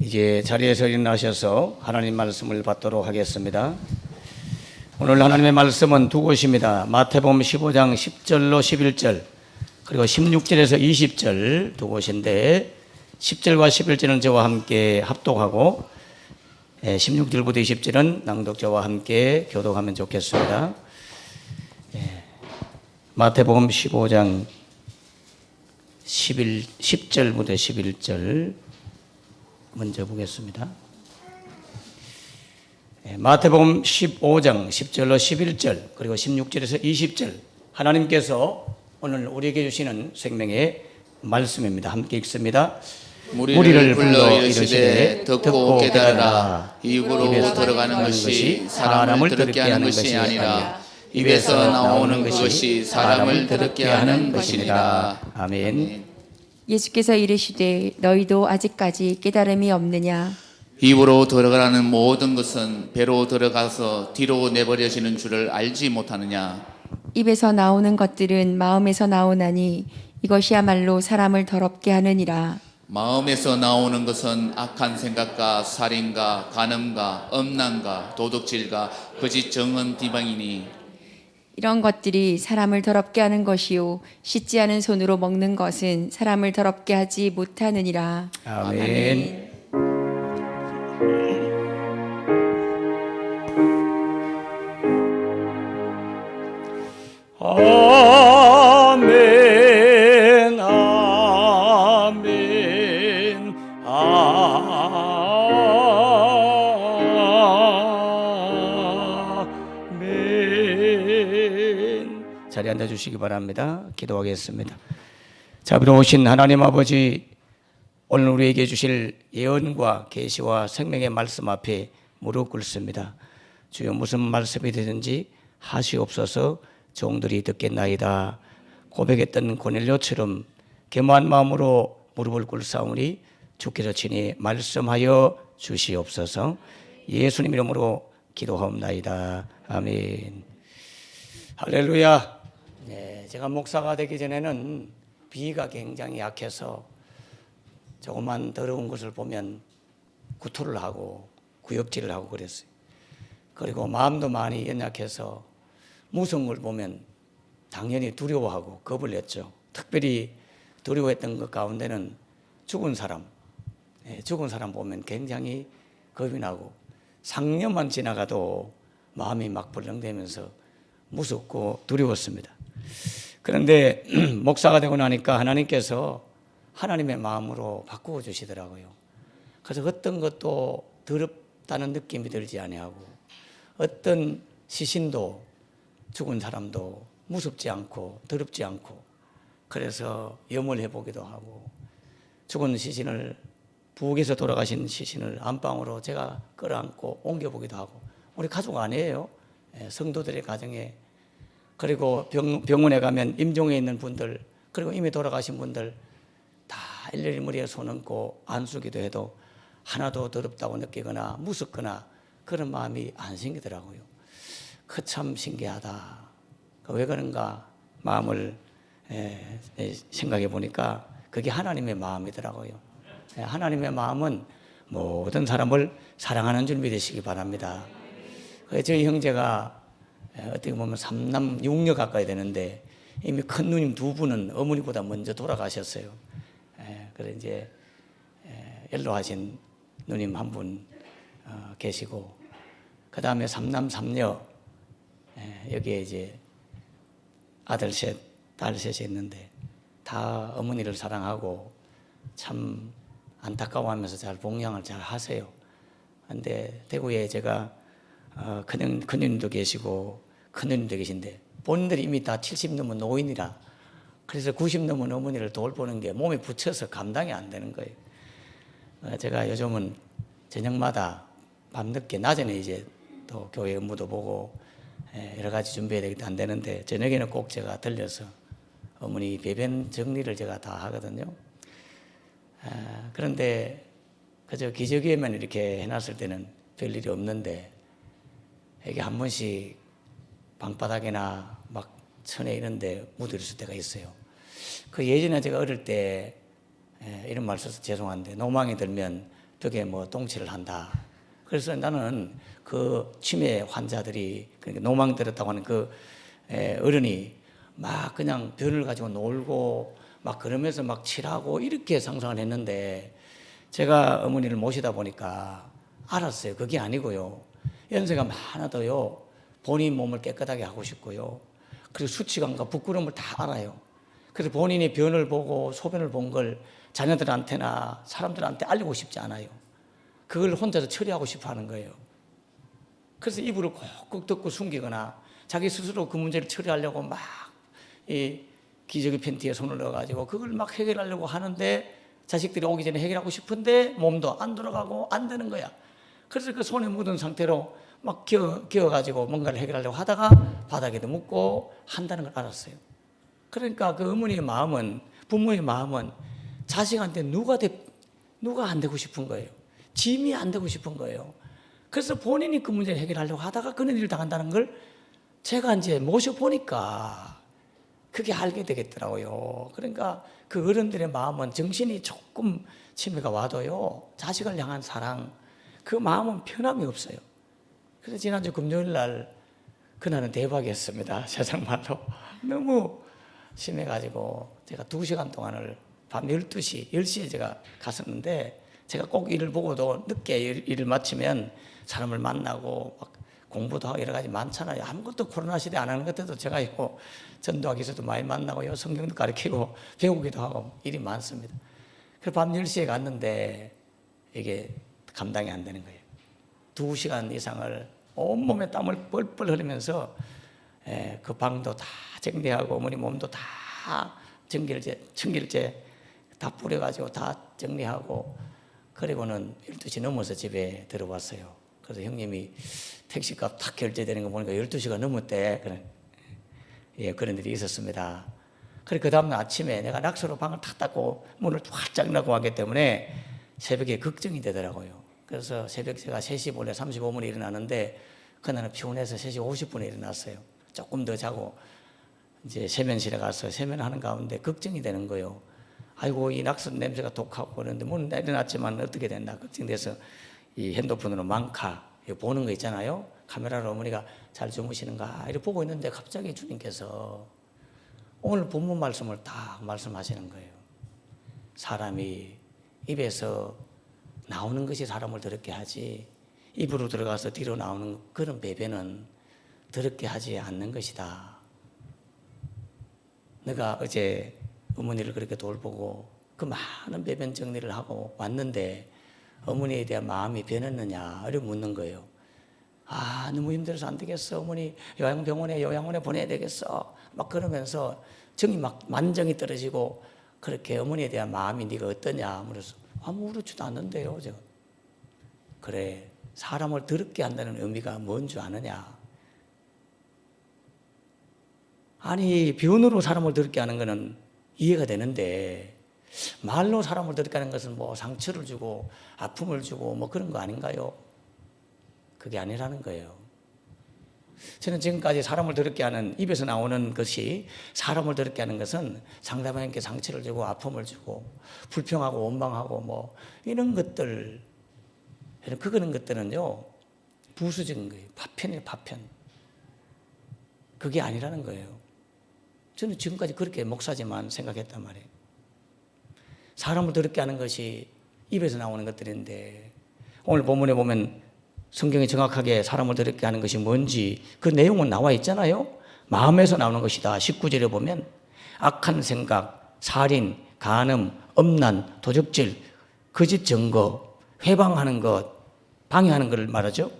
이제 자리에서 일어나셔서 하나님 말씀을 받도록 하겠습니다. 오늘 하나님의 말씀은 두 곳입니다. 마태복음 15장 10절로 11절 그리고 16절에서 20절 두 곳인데 10절과 11절은 저와 함께 합독하고 16절부터 20절은 낭독자와 함께 교독하면 좋겠습니다. 마태복음 15장 10절부터 11절 먼저 보겠습니다. 마태복음 15장 10절로 11절 그리고 16절에서 20절 하나님께서 오늘 우리에게 주시는 생명의 말씀입니다. 함께 읽습니다. 무리를 불러 이르시되 듣고 깨달으라. 입으로 들어가는 것이 사람을 더럽게 하는 것이 아니라 입에서 나오는 것이 사람을 더럽게 하는 것이니라. 아멘. 예수께서 이르시되 너희도 아직까지 깨달음이 없느냐. 입으로 들어가는 모든 것은 배로 들어가서 뒤로 내버려지는 줄을 알지 못하느냐. 입에서 나오는 것들은 마음에서 나오나니 이것이야말로 사람을 더럽게 하느니라. 마음에서 나오는 것은 악한 생각과 살인과 간음과 음란과 도둑질과 거짓 정언 비방이니 이런 것들이 사람을 더럽게 하는 것이요 씻지 않은 손으로 먹는 것은 사람을 더럽게 하지 못하느니라. 아멘. 아멘. 아멘. 아멘. 자리에 앉아 주시기 바랍니다. 기도하겠습니다. 자비로우신 하나님 아버지, 오늘 우리에게 주실 예언과 계시와 생명의 말씀 앞에 무릎 꿇습니다. 주여, 무슨 말씀이 되든지 하시옵소서. 종들이 듣겠나이다. 고백했던 고넬료처럼 겸허한 마음으로 무릎을 꿇사오니 주께서 친히 말씀하여 주시옵소서. 예수님 이름으로 기도하옵나이다. 아멘. 할렐루야. 네, 제가 목사가 되기 전에는 비가 굉장히 약해서 조금만 더러운 것을 보면 구토를 하고 구역질을 하고 그랬어요. 그리고 마음도 많이 연약해서 무서운 걸 보면 당연히 두려워하고 겁을 냈죠. 특별히 두려워했던 것 가운데는 죽은 사람 보면 굉장히 겁이 나고 상념만 지나가도 마음이 막 벌렁대면서 무섭고 두려웠습니다. 그런데 목사가 되고 나니까 하나님께서 하나님의 마음으로 바꾸어 주시더라고요. 그래서 어떤 것도 더럽다는 느낌이 들지 아니하고 어떤 시신도 죽은 사람도 무섭지 않고 더럽지 않고 그래서 염을 해보기도 하고 죽은 시신을 부엌에서 돌아가신 시신을 안방으로 제가 끌어안고 옮겨보기도 하고 우리 가족 아니에요. 성도들의 가정에 그리고 병원에 가면 임종에 있는 분들 그리고 이미 돌아가신 분들 다 일일이 머리에 손 얹고 안수기도 해도 하나도 더럽다고 느끼거나 무섭거나 그런 마음이 안 생기더라고요. 그 참 신기하다. 왜 그런가 마음을 생각해 보니까 그게 하나님의 마음이더라고요. 하나님의 마음은 모든 사람을 사랑하는 줄 믿으시기 바랍니다. 저희 형제가 어떻게 보면 3남 6녀 가까이 되는데 이미 큰 누님 두 분은 어머니보다 먼저 돌아가셨어요. 그래서 이제 연로하신 누님 한 분 계시고 그 다음에 3남 3녀 여기에 이제 아들 셋, 딸 셋이 있는데 다 어머니를 사랑하고 참 안타까워하면서 잘 봉양을 잘 하세요. 그런데 대구에 제가 큰누님도 계시고 큰누님도 계신데 본인들이 이미 다 70 넘은 노인이라 그래서 90 넘은 어머니를 돌보는 게 몸에 붙여서 감당이 안 되는 거예요. 제가 요즘은 저녁마다 밤늦게 낮에는 이제 또 교회 업무도 보고 여러 가지 준비해야 되기 안 되는데 저녁에는 꼭 제가 들려서 어머니 배변 정리를 제가 다 하거든요. 그런데 그저 기저귀에만 이렇게 해놨을 때는 별일이 없는데 이게 한 번씩 방바닥이나 막 천에 이런 데 묻어 있을 때가 있어요. 그 예전에 제가 어릴 때 이런 말 써서 죄송한데 노망이 들면 벽에 뭐 똥칠을 한다. 그래서 나는 그 치매 환자들이 그러니까 노망 들었다고 하는 그 어른이 막 그냥 변을 가지고 놀고 막 그러면서 막 칠하고 이렇게 상상을 했는데 제가 어머니를 모시다 보니까 알았어요. 그게 아니고요. 연세가 많아도요. 본인 몸을 깨끗하게 하고 싶고요. 그리고 수치감과 부끄러움을 다 알아요. 그래서 본인이 변을 보고 소변을 본 걸 자녀들한테나 사람들한테 알리고 싶지 않아요. 그걸 혼자서 처리하고 싶어 하는 거예요. 그래서 입으로 콕콕 덮고 숨기거나 자기 스스로 그 문제를 처리하려고 막 이 기저귀 팬티에 손을 넣어가지고 그걸 막 해결하려고 하는데 자식들이 오기 전에 해결하고 싶은데 몸도 안 돌아가고 안 되는 거야. 그래서 그 손에 묻은 상태로 막 기어가지고 뭔가를 해결하려고 하다가 바닥에도 묻고 한다는 걸 알았어요. 그러니까 그 어머니의 마음은, 부모의 마음은 자식한테 누가 안 되고 싶은 거예요. 짐이 안 되고 싶은 거예요. 그래서 본인이 그 문제를 해결하려고 하다가 그런 일을 당한다는 걸 제가 이제 모셔보니까 그게 알게 되겠더라고요. 그러니까 그 어른들의 마음은 정신이 조금 치매가 와도요, 자식을 향한 사랑, 그 마음은 변함이 없어요. 그래서 지난주 금요일 날, 그날은 대박이었습니다. 세상말로. 너무 심해가지고 제가 2시간 동안을 밤 12시, 10시에 제가 갔었는데 제가 꼭 일을 보고도 늦게 일을 마치면 사람을 만나고 막 공부도 하고 여러 가지 많잖아요. 아무것도 코로나 시대 안 하는 것들도 제가 있고 전도하기 위해서도 많이 만나고요. 성경도 가르치고 배우기도 하고 일이 많습니다. 그래서 밤 10시에 갔는데 이게 감당이 안 되는 거예요. 2시간 이상을 온몸에 땀을 뻘뻘 흘리면서 그 방도 다 정리하고 어머니 몸도 다 청결제 다 뿌려가지고 다 정리하고 그리고는 12시 넘어서 집에 들어왔어요. 그래서 형님이 택시값 탁 결제되는 거 보니까 12시가 넘었대. 그런 일이 있었습니다. 그래 그 다음날 아침에 내가 낙서로 방을 탁 닫고 문을 활짝 열고 하기 때문에 새벽에 걱정이 되더라고요. 그래서 새벽 제가 3시 본래 35분에 일어나는데 그날은 피곤해서 3시 50분에 일어났어요. 조금 더 자고 이제 세면실에 가서 세면하는 가운데 걱정이 되는 거예요. 아이고 이 낙서 냄새가 독하고 그러는데 문은 내려놨지만 어떻게 됐나 걱정돼서 이 핸드폰으로 망카 보는 거 있잖아요. 카메라로 어머니가 잘 주무시는가 이렇게 보고 있는데 갑자기 주님께서 오늘 본문 말씀을 다 말씀하시는 거예요. 사람이 입에서 나오는 것이 사람을 더럽게 하지 입으로 들어가서 뒤로 나오는 그런 배변은 더럽게 하지 않는 것이다. 내가 어제 어머니를 그렇게 돌보고 그 많은 배변 정리를 하고 왔는데 어머니에 대한 마음이 변했느냐 이렇게 묻는 거예요. 아 너무 힘들어서 안 되겠어. 어머니 요양원에 보내야 되겠어. 막 그러면서 정이 막 만정이 떨어지고 그렇게 어머니에 대한 마음이 네가 어떠냐 물어서 아무렇지도 않는데요. 제가 그래 사람을 더럽게 한다는 의미가 뭔 줄 아느냐. 아니 변으로 사람을 더럽게 하는 거는 이해가 되는데 말로 사람을 더럽게 하는 것은 뭐 상처를 주고 아픔을 주고 뭐 그런 거 아닌가요? 그게 아니라는 거예요. 저는 지금까지 사람을 더럽게 하는 입에서 나오는 것이 사람을 더럽게 하는 것은 상대방에게 상처를 주고 아픔을 주고 불평하고 원망하고 뭐 이런 것들 그런 것들은요 부수적인 거예요. 파편이에요. 파편. 그게 아니라는 거예요. 저는 지금까지 그렇게 목사지만 생각했단 말이에요. 사람을 더럽게 하는 것이 입에서 나오는 것들인데 오늘 본문에 보면 성경이 정확하게 사람을 더럽게 하는 것이 뭔지 그 내용은 나와 있잖아요. 마음에서 나오는 것이다. 19절에 보면 악한 생각, 살인, 간음, 엄난, 도적질, 거짓 증거, 회방하는 것, 방해하는 것을 말하죠.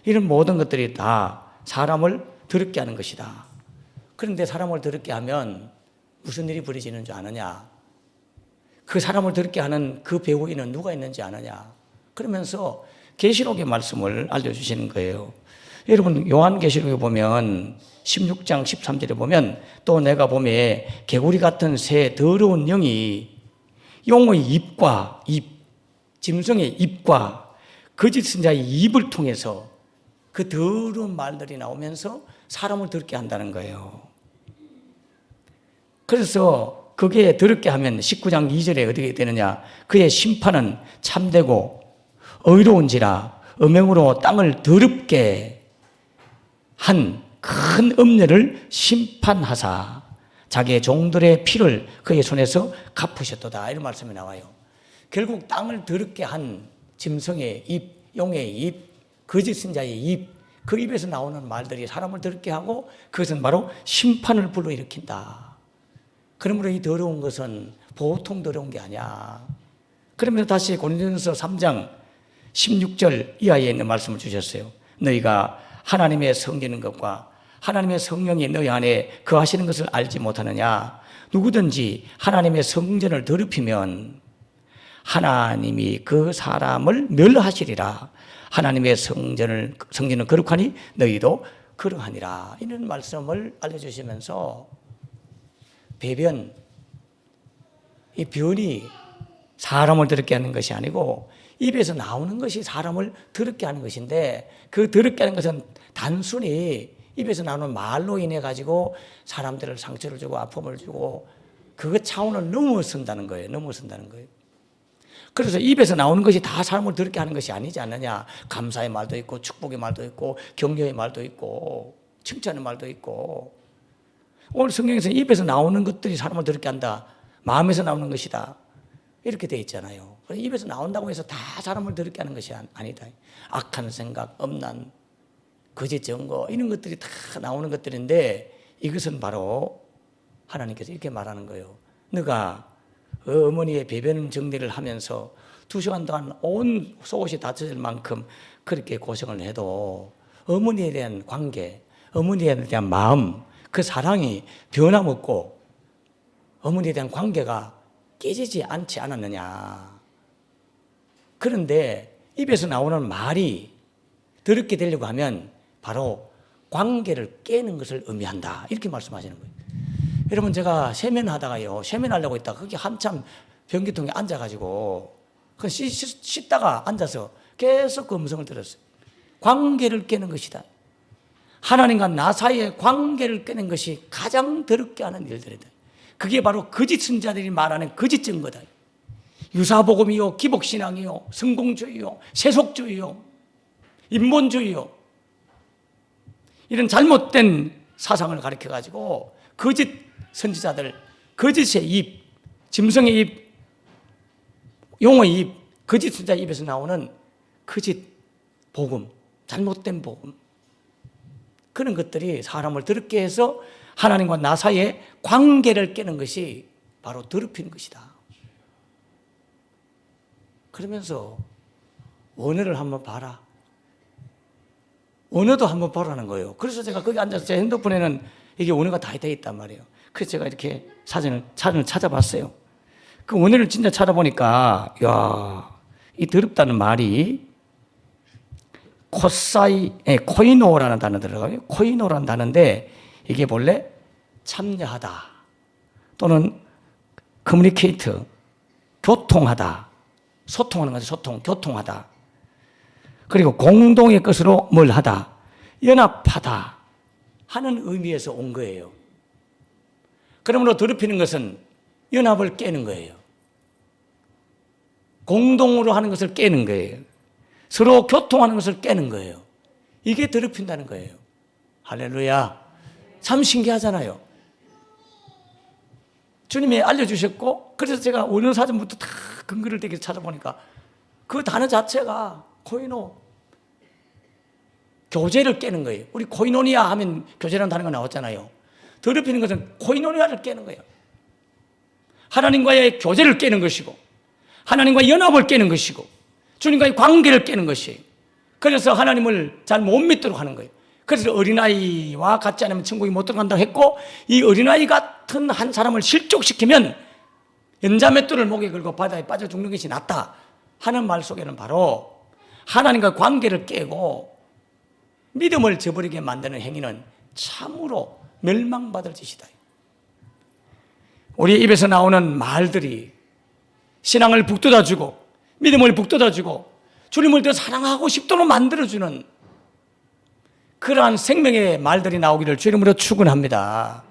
이런 모든 것들이 다 사람을 더럽게 하는 것이다. 그런데 사람을 더럽게 하면 무슨 일이 벌어지는 줄 아느냐? 그 사람을 더럽게 하는 그 배후에는 누가 있는지 아느냐? 그러면서 계시록의 말씀을 알려주시는 거예요. 여러분 요한계시록에 보면 16장 13절에 보면 또 내가 보매 개구리 같은 새 더러운 영이 용의 입과 짐승의 입과 거짓 선자의 입을 통해서 그 더러운 말들이 나오면서 사람을 더럽게 한다는 거예요. 그래서 그게 더럽게 하면 19장 2절에 어떻게 되느냐? 그의 심판은 참되고 의로운지라 음행으로 땅을 더럽게 한 큰 음녀를 심판하사 자기의 종들의 피를 그의 손에서 갚으셨도다. 이런 말씀이 나와요. 결국 땅을 더럽게 한 짐승의 입, 용의 입, 거짓 선자의 입, 그 입에서 나오는 말들이 사람을 더럽게 하고 그것은 바로 심판을 불러일으킨다. 그러므로 이 더러운 것은 보통 더러운 게 아니야. 그러면서 다시 고린도전서 3장 16절 이하에 있는 말씀을 주셨어요. 너희가 하나님의 성기는 것과 하나님의 성령이 너희 안에 거하시는 것을 알지 못하느냐? 누구든지 하나님의 성전을 더럽히면 하나님이 그 사람을 멸하시리라. 하나님의 성전은 거룩하니 너희도 그러하니라. 이런 말씀을 알려주시면서 배변, 이 변이 사람을 더럽게 하는 것이 아니고 입에서 나오는 것이 사람을 더럽게 하는 것인데, 그 더럽게 하는 것은 단순히 입에서 나오는 말로 인해 가지고 사람들을 상처를 주고 아픔을 주고 그 차원을 넘어선다는 거예요. 넘어선다는 거예요. 그래서 입에서 나오는 것이 다 사람을 더럽게 하는 것이 아니지 않느냐. 감사의 말도 있고 축복의 말도 있고 격려의 말도 있고 칭찬의 말도 있고. 오늘 성경에서는 입에서 나오는 것들이 사람을 더럽게 한다. 마음에서 나오는 것이다. 이렇게 되어 있잖아요. 입에서 나온다고 해서 다 사람을 더럽게 하는 것이 아니다. 악한 생각, 엄난, 거짓 증거 이런 것들이 다 나오는 것들인데, 이것은 바로 하나님께서 이렇게 말하는 거예요. 너가 어머니의 배변 정리를 하면서 2시간 동안 온 속옷이 다쳐질 만큼 그렇게 고생을 해도 어머니에 대한 관계, 어머니에 대한 마음, 그 사랑이 변함없고 어머니에 대한 관계가 깨지지 않지 않았느냐. 그런데 입에서 나오는 말이 더럽게 되려고 하면 바로 관계를 깨는 것을 의미한다. 이렇게 말씀하시는 거예요. 여러분, 제가 세면하다가요, 세면하려고 했다가 거기 한참 변기통에 앉아가지고 씻다가 앉아서 계속 그 음성을 들었어요. 관계를 깨는 것이다. 하나님과 나 사이의 관계를 깨는 것이 가장 더럽게 하는 일들이다. 그게 바로 거짓 선자들이 말하는 거짓 증거다. 유사복음이요, 기복신앙이요, 성공주의요, 세속주의요, 인본주의요, 이런 잘못된 사상을 가르쳐가지고 거짓 선지자들, 거짓의 입, 짐승의 입, 용의 입, 거짓 선지자 입에서 나오는 거짓 복음, 잘못된 복음, 그런 것들이 사람을 더럽게 해서 하나님과 나 사이의 관계를 깨는 것이 바로 더럽히는 것이다. 그러면서 원어를 한번 봐라. 원어도 한번 보라는 거예요. 그래서 제가 거기 앉아서 제 핸드폰에는 이게 원어가 다 되어 있단 말이에요. 그래서 제가 이렇게 사전을 찾아봤어요. 그 원어를 진짜 찾아보니까, 야, 이 더럽다는 말이 코이노라는 단어 들어가요. 코이노라는 단어인데 이게 본래 참여하다 또는 커뮤니케이트, 교통하다, 소통하는 거죠. 소통, 교통하다. 그리고 공동의 것으로 뭘 하다, 연합하다 하는 의미에서 온 거예요. 그러므로 더럽히는 것은 연합을 깨는 거예요. 공동으로 하는 것을 깨는 거예요. 서로 교통하는 것을 깨는 거예요. 이게 더럽힌다는 거예요. 할렐루야. 참 신기하잖아요. 주님이 알려주셨고, 그래서 제가 원어 사전부터 다 근거를 대게 찾아보니까 그 단어 자체가 코이노, 교제를 깨는 거예요. 우리 코이노니아 하면 교제라는 단어가 나왔잖아요. 더럽히는 것은 코이노니아를 깨는 거예요. 하나님과의 교제를 깨는 것이고, 하나님과의 연합을 깨는 것이고, 주님과의 관계를 깨는 것이. 그래서 하나님을 잘 못 믿도록 하는 거예요. 그래서 어린아이와 같지 않으면 천국에 못 들어간다고 했고, 이 어린아이 같은 한 사람을 실족시키면 연자맷돌을 목에 걸고 바다에 빠져 죽는 것이 낫다 하는 말 속에는 바로 하나님과 관계를 깨고 믿음을 저버리게 만드는 행위는 참으로 멸망받을 짓이다. 우리 입에서 나오는 말들이 신앙을 북돋아주고 믿음을 북돋아주고 주님을 더 사랑하고 싶도록 만들어주는 그러한 생명의 말들이 나오기를 주님으로 축원합니다.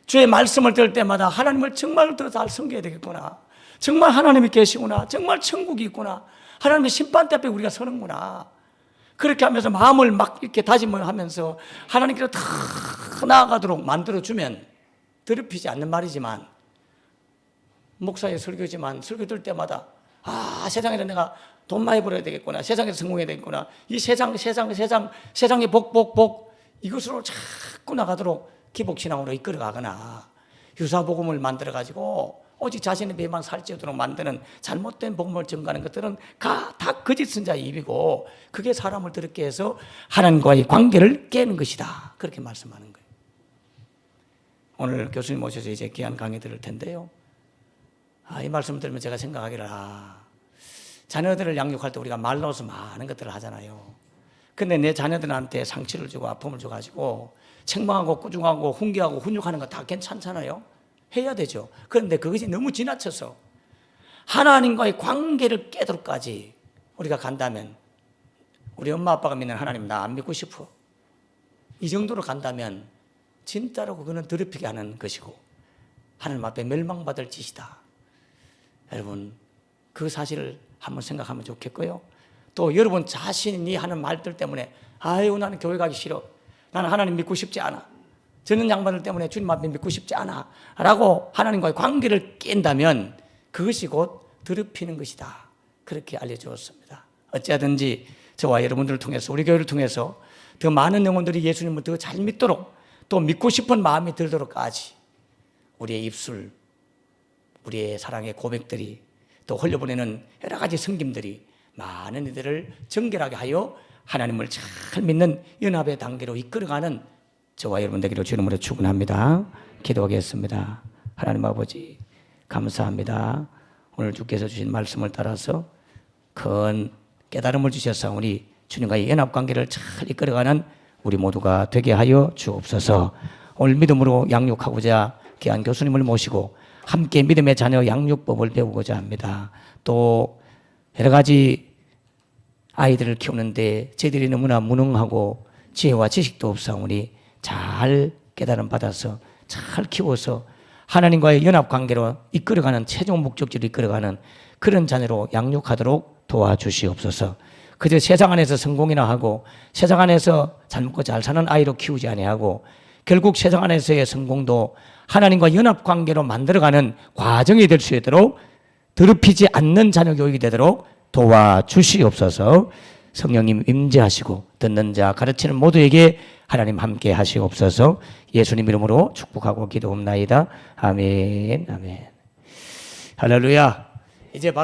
주의 말씀을 들을 때마다 하나님을 정말 더 잘 섬겨야 되겠구나. 정말 하나님이 계시구나. 정말 천국이 있구나. 하나님의 심판대 앞에 우리가 서는구나. 그렇게 하면서 마음을 막 이렇게 다짐을 하면서 하나님께로 다 나아가도록 만들어주면, 더럽히지 않는 말이지만, 목사의 설교지만 설교 들 때마다 세상에서 내가 돈 많이 벌어야 되겠구나. 세상에서 성공해야 되겠구나. 이 세상의 복 이것으로 자꾸 나가도록 기복신앙으로 이끌어가거나, 유사복음을 만들어가지고 오직 자신의 배만 살찌우도록 만드는 잘못된 복음을 전가하는 것들은 다 거짓 선자의 입이고, 그게 사람을 더럽게 해서 하나님과의 관계를 깨는 것이다. 그렇게 말씀하는 거예요. 오늘 교수님 오셔서 이제 귀한 강의 들을 텐데요. 이 말씀을 들으면 제가 생각하기를, 자녀들을 양육할 때 우리가 말로서 많은 것들을 하잖아요. 근데 내 자녀들한테 상처를 주고 아픔을 줘가지고 책망하고 꾸중하고 훈계하고 훈육하는 거 다 괜찮잖아요. 해야 되죠. 그런데 그것이 너무 지나쳐서 하나님과의 관계를 깨도록까지 우리가 간다면, 우리 엄마 아빠가 믿는 하나님 나 안 믿고 싶어, 이 정도로 간다면 진짜로 그거는 더럽히게 하는 것이고 하나님 앞에 멸망받을 짓이다. 여러분, 그 사실을 한번 생각하면 좋겠고요. 또 여러분 자신이 하는 말들 때문에 나는 교회 가기 싫어, 나는 하나님 믿고 싶지 않아, 저는 양반들 때문에 주님 앞에 믿고 싶지 않아 라고 하나님과의 관계를 깬다면 그것이 곧 더럽히는 것이다. 그렇게 알려주었습니다. 어찌하든지 저와 여러분들을 통해서, 우리 교회를 통해서 더 많은 영혼들이 예수님을 더 잘 믿도록, 또 믿고 싶은 마음이 들도록까지 우리의 입술, 우리의 사랑의 고백들이, 또 흘려보내는 여러 가지 섬김들이 많은 이들을 정결하게 하여 하나님을 잘 믿는 연합의 단계로 이끌어가는 저와 여러분 되기를 주님으로 축원합니다. 기도하겠습니다. 하나님 아버지 감사합니다. 오늘 주께서 주신 말씀을 따라서 큰 깨달음을 주셨사오니 주님과의 연합관계를 잘 이끌어가는 우리 모두가 되게 하여 주옵소서. 오늘 믿음으로 양육하고자 귀한 교수님을 모시고 함께 믿음의 자녀 양육법을 배우고자 합니다. 또 여러 가지 아이들을 키우는데 저희들이 너무나 무능하고 지혜와 지식도 없사오니 잘 깨달음 받아서 잘 키워서 하나님과의 연합관계로 이끌어가는, 최종 목적지로 이끌어가는 그런 자녀로 양육하도록 도와주시옵소서. 그저 세상 안에서 성공이나 하고 세상 안에서 잘 먹고 잘 사는 아이로 키우지 아니하고 결국 세상 안에서의 성공도 하나님과 연합관계로 만들어가는 과정이 될 수 있도록, 더럽히지 않는 자녀 교육이 되도록 도와주시옵소서. 성령님 임재하시고 듣는 자 가르치는 모두에게 하나님 함께 하시옵소서. 예수님 이름으로 축복하고 기도옵나이다. 아멘. 아멘. 할렐루야. 이제 바로